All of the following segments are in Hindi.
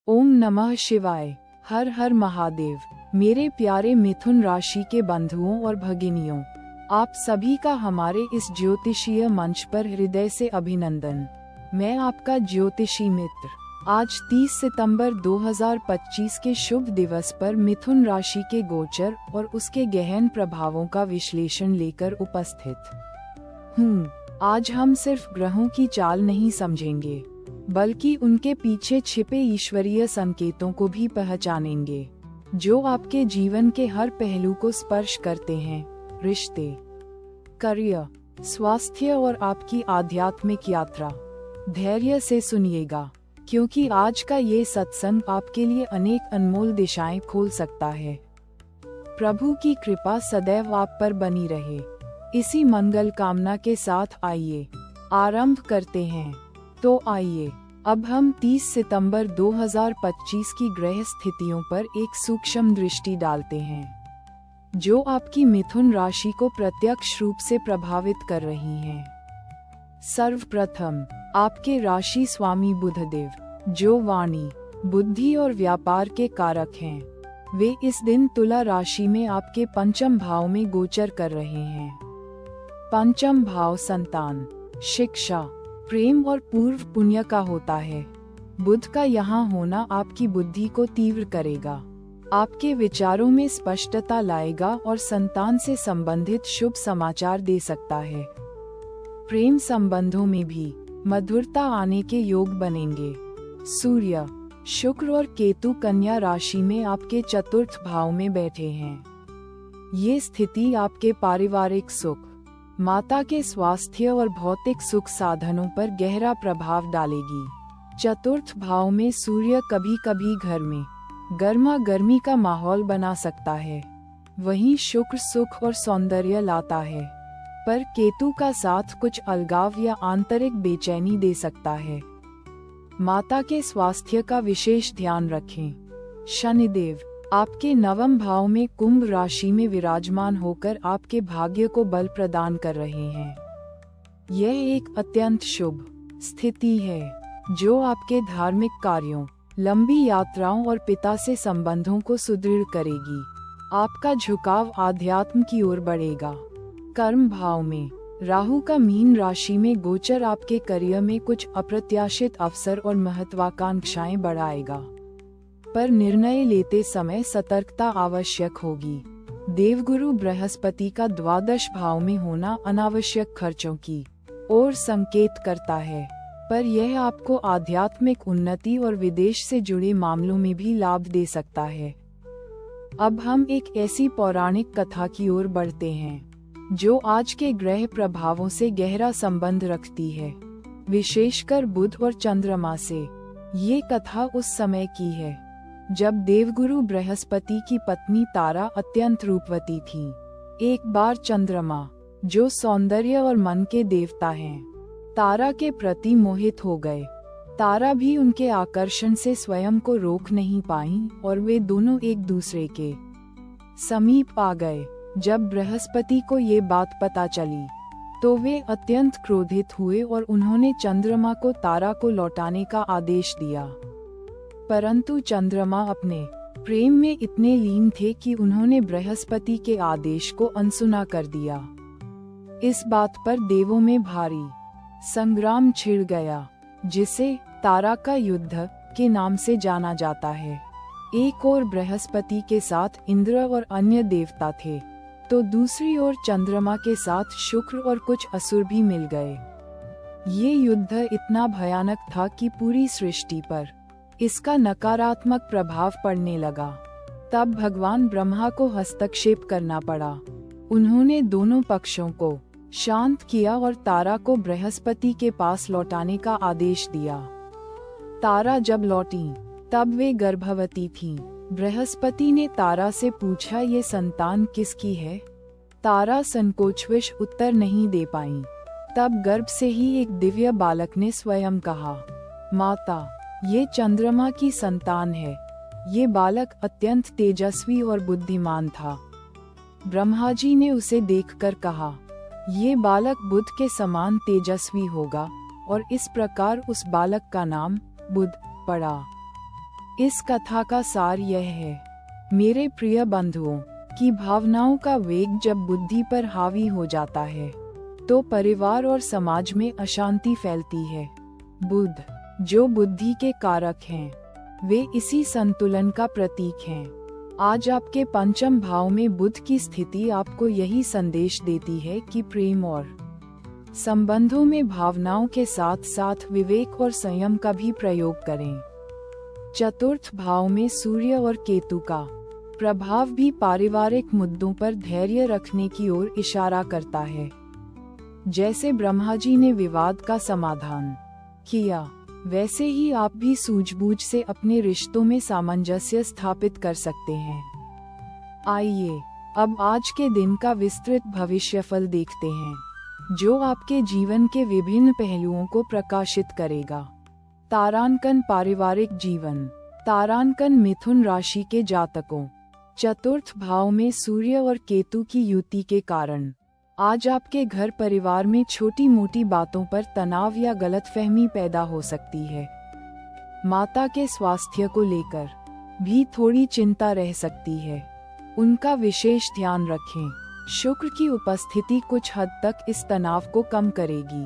ओम नमः शिवाय। हर हर महादेव। मेरे प्यारे मिथुन राशि के बंधुओं और भगिनियों, आप सभी का हमारे इस ज्योतिषीय मंच पर हृदय से अभिनंदन। मैं आपका ज्योतिषी मित्र आज 30 सितंबर 2025 के शुभ दिवस पर मिथुन राशि के गोचर और उसके गहन प्रभावों का विश्लेषण लेकर उपस्थित हूँ। आज हम सिर्फ ग्रहों की चाल नहीं समझेंगे, बल्कि उनके पीछे छिपे ईश्वरीय संकेतों को भी पहचानेंगे, जो आपके जीवन के हर पहलू को स्पर्श करते हैं। रिश्ते, करियर, स्वास्थ्य और आपकी आध्यात्मिक यात्रा। धैर्य से सुनिएगा, क्योंकि आज का ये सत्संग आपके लिए अनेक अनमोल दिशाएं खोल सकता है। प्रभु की कृपा सदैव आप पर बनी रहे, इसी मंगल कामना के साथ आइए आरंभ करते हैं। तो आइए अब हम 30 सितंबर 2025 की ग्रह स्थितियों पर एक सूक्ष्म दृष्टि डालते हैं, जो आपकी मिथुन राशि को प्रत्यक्ष रूप से प्रभावित कर रही हैं। सर्वप्रथम आपके राशि स्वामी बुधदेव, जो वाणी, बुद्धि और व्यापार के कारक हैं, वे इस दिन तुला राशि में आपके पंचम भाव में गोचर कर रहे हैं। पंचम भाव संतान, शिक्षा, प्रेम और पूर्व पुण्य का होता है। बुध का यहाँ होना आपकी बुद्धि को तीव्र करेगा, आपके विचारों में स्पष्टता लाएगा और संतान से संबंधित शुभ समाचार दे सकता है। प्रेम संबंधों में भी मधुरता आने के योग बनेंगे। सूर्य, शुक्र और केतु कन्या राशि में आपके चतुर्थ भाव में बैठे हैं। ये स्थिति आपके पारिवारिक सुख, माता के स्वास्थ्य और भौतिक सुख साधनों पर गहरा प्रभाव डालेगी। चतुर्थ भाव में सूर्य कभी कभी घर में गर्मा गर्मी का माहौल बना सकता है, वहीं शुक्र सुख और सौंदर्य लाता है, पर केतु का साथ कुछ अलगाव या आंतरिक बेचैनी दे सकता है। माता के स्वास्थ्य का विशेष ध्यान रखें। शनिदेव आपके नवम भाव में कुंभ राशि में विराजमान होकर आपके भाग्य को बल प्रदान कर रहे हैं। यह एक अत्यंत शुभ स्थिति है, जो आपके धार्मिक कार्यों, लंबी यात्राओं और पिता से संबंधों को सुदृढ़ करेगी। आपका झुकाव आध्यात्म की ओर बढ़ेगा। कर्म भाव में राहु का मीन राशि में गोचर आपके करियर में कुछ अप्रत्याशित अवसर और महत्वाकांक्षाएं बढ़ाएगा, पर निर्णय लेते समय सतर्कता आवश्यक होगी। देवगुरु बृहस्पति का द्वादश भाव में होना अनावश्यक खर्चों की ओर संकेत करता है, पर यह आपको आध्यात्मिक उन्नति और विदेश से जुड़े मामलों में भी लाभ दे सकता है। अब हम एक ऐसी पौराणिक कथा की ओर बढ़ते हैं, जो आज के ग्रह प्रभावों से गहरा संबंध रखती है, विशेषकर बुध और चंद्रमा से। ये कथा उस समय की है जब देवगुरु बृहस्पति की पत्नी तारा अत्यंत रूपवती थी। एक बार चंद्रमा, जो सौंदर्य और मन के देवता हैं, तारा के प्रति मोहित हो गए। तारा भी उनके आकर्षण से स्वयं को रोक नहीं पाईं और वे दोनों एक दूसरे के समीप आ गए। जब बृहस्पति को ये बात पता चली, तो वे अत्यंत क्रोधित हुए और उन्होंने चंद्रमा को तारा को लौटाने का आदेश दिया। परंतु चंद्रमा अपने प्रेम में इतने लीन थे कि उन्होंने बृहस्पति के आदेश को अनसुना कर दिया। इस बात पर देवों में भारी संग्राम छिड़ गया, जिसे तारा का युद्ध के नाम से जाना जाता है। एक ओर बृहस्पति के साथ इंद्र और अन्य देवता थे, तो दूसरी ओर चंद्रमा के साथ शुक्र और कुछ असुर भी मिल गए। ये युद्ध इतना भयानक था कि पूरी सृष्टि पर इसका नकारात्मक प्रभाव पड़ने लगा। तब भगवान ब्रह्मा को हस्तक्षेप करना पड़ा। उन्होंने दोनों पक्षों को शांत किया और तारा को बृहस्पति के पास लौटाने का आदेश दिया। तारा जब लौटी, तब वे गर्भवती थीं। बृहस्पति ने तारा से पूछा, ये संतान किसकी है? तारा संकोचवश उत्तर नहीं दे पाई। तब गर्भ से ही एक दिव्य बालक ने स्वयं कहा, माता, ये चंद्रमा की संतान है। ये बालक अत्यंत तेजस्वी और बुद्धिमान था। ब्रह्मा जी ने उसे देखकर कहा, ये बालक बुध के समान तेजस्वी होगा, और इस प्रकार उस बालक का नाम बुध पड़ा। इस कथा का सार यह है, मेरे प्रिय बंधुओं, कि भावनाओं का वेग जब बुद्धि पर हावी हो जाता है तो परिवार और समाज में अशांति फैलती है। बुध, जो बुद्धि के कारक हैं, वे इसी संतुलन का प्रतीक हैं। आज आपके पंचम भाव में बुध की स्थिति आपको यही संदेश देती है कि प्रेम और संबंधों में भावनाओं के साथ साथ विवेक और संयम का भी प्रयोग करें। चतुर्थ भाव में सूर्य और केतु का प्रभाव भी पारिवारिक मुद्दों पर धैर्य रखने की ओर इशारा करता है। जैसे ब्रह्मा जी ने विवाद का समाधान किया, वैसे ही आप भी सूझबूझ से अपने रिश्तों में सामंजस्य स्थापित कर सकते हैं। आइए अब आज के दिन का विस्तृत भविष्यफल देखते हैं, जो आपके जीवन के विभिन्न पहलुओं को प्रकाशित करेगा। तारांकन पारिवारिक जीवन। तारांकन मिथुन राशि के जातकों, चतुर्थ भाव में सूर्य और केतु की युति के कारण आज आपके घर परिवार में छोटी मोटी बातों पर तनाव या गलतफहमी पैदा हो सकती है। माता के स्वास्थ्य को लेकर भी थोड़ी चिंता रह सकती है, उनका विशेष ध्यान रखें। शुक्र की उपस्थिति कुछ हद तक इस तनाव को कम करेगी,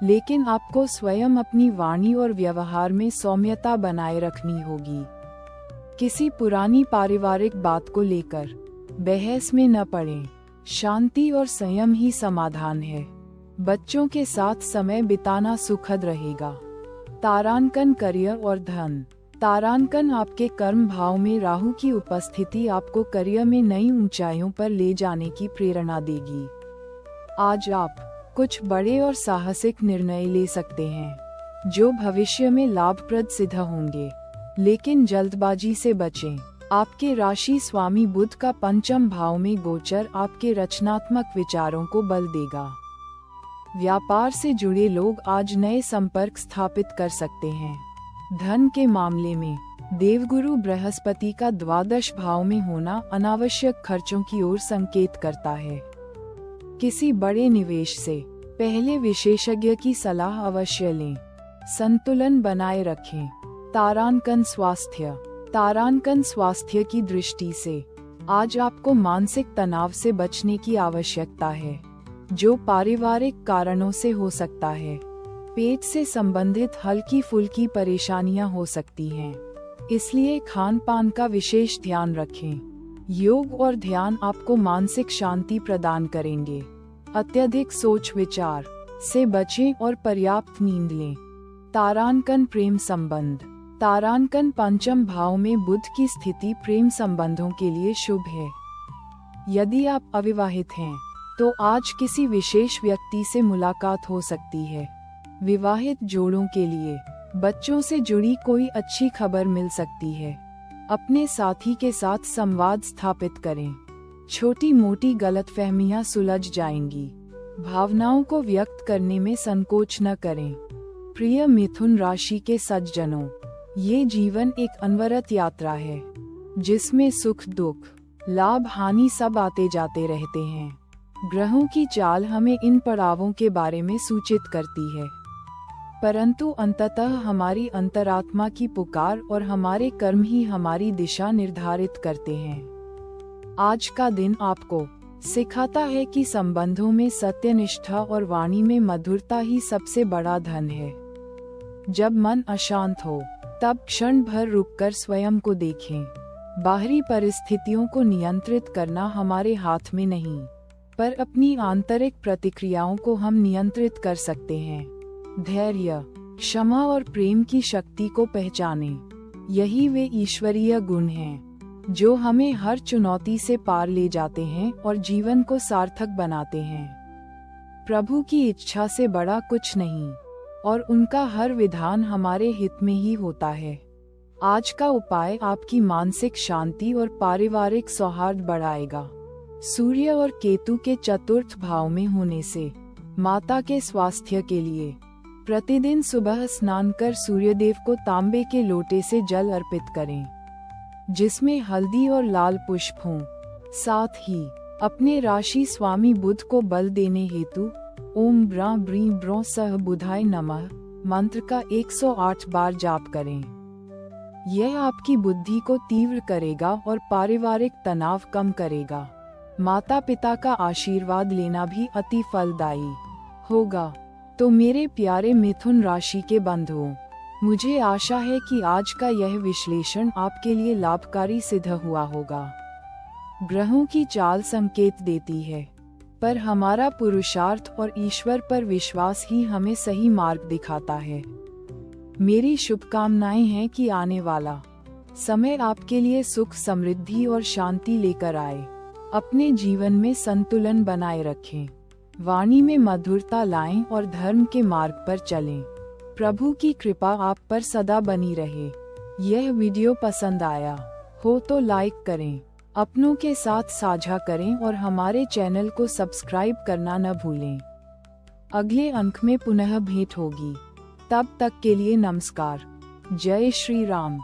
लेकिन आपको स्वयं अपनी वाणी और व्यवहार में सौम्यता बनाए रखनी होगी। किसी पुरानी पारिवारिक बात को लेकर बहस में न पड़ें। शांति और संयम ही समाधान है। बच्चों के साथ समय बिताना सुखद रहेगा। तारांकन करियर और धन। तारांकन आपके कर्म भाव में राहु की उपस्थिति आपको करियर में नई ऊंचाइयों पर ले जाने की प्रेरणा देगी। आज आप कुछ बड़े और साहसिक निर्णय ले सकते हैं, जो भविष्य में लाभप्रद सिद्ध होंगे, लेकिन जल्दबाजी से बचें। आपके राशि स्वामी बुध का पंचम भाव में गोचर आपके रचनात्मक विचारों को बल देगा। व्यापार से जुड़े लोग आज नए संपर्क स्थापित कर सकते हैं। धन के मामले में देवगुरु बृहस्पति का द्वादश भाव में होना अनावश्यक खर्चों की ओर संकेत करता है। किसी बड़े निवेश से पहले विशेषज्ञ की सलाह अवश्य लें। संतुलन बनाए रखें। तारांकन स्वास्थ्य। तारांकन स्वास्थ्य की दृष्टि से आज आपको मानसिक तनाव से बचने की आवश्यकता है, जो पारिवारिक कारणों से हो सकता है। पेट से संबंधित हल्की फुल्की परेशानियां हो सकती हैं, इसलिए खान पान का विशेष ध्यान रखें। योग और ध्यान आपको मानसिक शांति प्रदान करेंगे। अत्यधिक सोच विचार से बचें और पर्याप्त नींद लें। तारांकन प्रेम संबंध। तारांकन पंचम भाव में बुध की स्थिति प्रेम संबंधों के लिए शुभ है। यदि आप अविवाहित हैं, तो आज किसी विशेष व्यक्ति से मुलाकात हो सकती है। विवाहित जोड़ों के लिए बच्चों से जुड़ी कोई अच्छी खबर मिल सकती है। अपने साथी के साथ संवाद स्थापित करें। छोटी मोटी गलतफहमियां सुलझ जाएंगी। भावनाओं को व्यक्त करने में संकोच न करें। प्रिय मिथुन राशि के सज्जनों, ये जीवन एक अनवरत यात्रा है, जिसमें सुख दुख लाभ हानि सब आते जाते रहते हैं। ग्रहों की चाल हमें इन पड़ावों के बारे में सूचित करती है, परंतु अंततः हमारी अंतरात्मा की पुकार और हमारे कर्म ही हमारी दिशा निर्धारित करते हैं। आज का दिन आपको सिखाता है कि संबंधों में सत्यनिष्ठा और वाणी में मधुरता ही सबसे बड़ा धन है। जब मन अशांत हो, तब क्षण भर रुककर स्वयं को देखें। बाहरी परिस्थितियों को नियंत्रित करना हमारे हाथ में नहीं, पर अपनी आंतरिक प्रतिक्रियाओं को हम नियंत्रित कर सकते हैं। धैर्य, क्षमा और प्रेम की शक्ति को पहचानें। यही वे ईश्वरीय गुण हैं, जो हमें हर चुनौती से पार ले जाते हैं और जीवन को सार्थक बनाते हैं। प्रभु की इच्छा से बड़ा कुछ नहीं, और उनका हर विधान हमारे हित में ही होता है। आज का उपाय आपकी मानसिक शांति और पारिवारिक सौहार्द बढ़ाएगा। सूर्य और केतु के चतुर्थ भाव में होने से माता के स्वास्थ्य के लिए प्रतिदिन सुबह स्नान कर सूर्यदेव को तांबे के लोटे से जल अर्पित करें, जिसमें हल्दी और लाल पुष्प हों। साथ ही अपने राशि स्वामी बुध को बल देने हेतु ओम ब्रा ब्री ब्रो सह बुधाय नमः मंत्र का 108 बार जाप करें। यह आपकी बुद्धि को तीव्र करेगा और पारिवारिक तनाव कम करेगा। माता पिता का आशीर्वाद लेना भी अति फलदायी होगा। तो मेरे प्यारे मिथुन राशि के बंधुओं, मुझे आशा है कि आज का यह विश्लेषण आपके लिए लाभकारी सिद्ध हुआ होगा। ग्रहों की चाल संकेत देती है, पर हमारा पुरुषार्थ और ईश्वर पर विश्वास ही हमें सही मार्ग दिखाता है। मेरी शुभकामनाएं हैं कि आने वाला समय आपके लिए सुख, समृद्धि और शांति लेकर आए। अपने जीवन में संतुलन बनाए रखें, वाणी में मधुरता लाएं और धर्म के मार्ग पर चलें। प्रभु की कृपा आप पर सदा बनी रहे। यह वीडियो पसंद आया हो तो लाइक करें, अपनों के साथ साझा करें और हमारे चैनल को सब्सक्राइब करना न भूलें। अगले अंक में पुनः भेंट होगी, तब तक के लिए नमस्कार। जय श्री राम।